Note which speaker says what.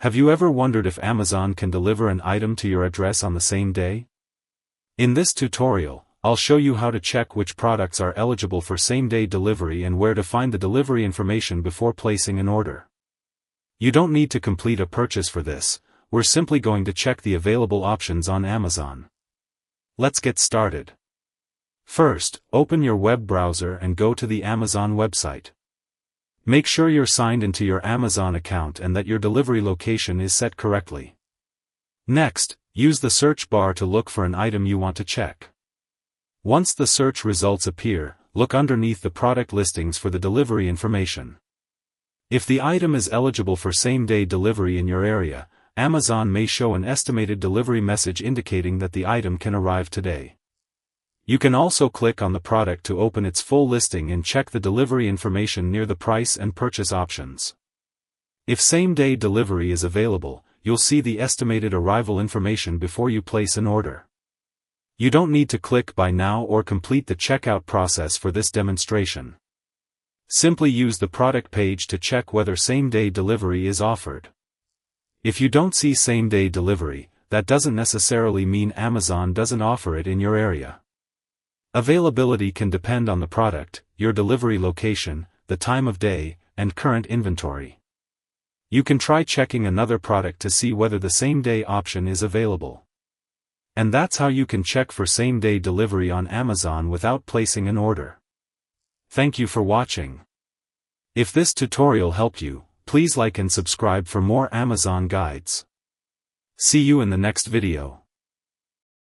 Speaker 1: Have you ever wondered if Amazon can deliver an item to your address on the same day? In this tutorial, I'll show you how to check which products are eligible for same-day delivery and where to find the delivery information before placing an order. You don't need to complete a purchase for this, we're simply going to check the available options on Amazon. Let's get started. First, open your web browser and go to the Amazon website. Make sure you're signed into your Amazon account and that your delivery location is set correctly. Next, use the search bar to look for an item you want to check. Once the search results appear, look underneath the product listings for the delivery information. If the item is eligible for same-day delivery in your area, Amazon may show an estimated delivery message indicating that the item can arrive today. You can also click on the product to open its full listing and check the delivery information near the price and purchase options. If same-day delivery is available, you'll see the estimated arrival information before you place an order. You don't need to click Buy Now or complete the checkout process for this demonstration. Simply use the product page to check whether same-day delivery is offered. If you don't see same-day delivery, that doesn't necessarily mean Amazon doesn't offer it in your area. Availability can depend on the product, your delivery location, the time of day, and current inventory. You can try checking another product to see whether the same-day option is available. And that's how you can check for same-day delivery on Amazon without placing an order. Thank you for watching. If this tutorial helped you, please like and subscribe for more Amazon guides. See you in the next video.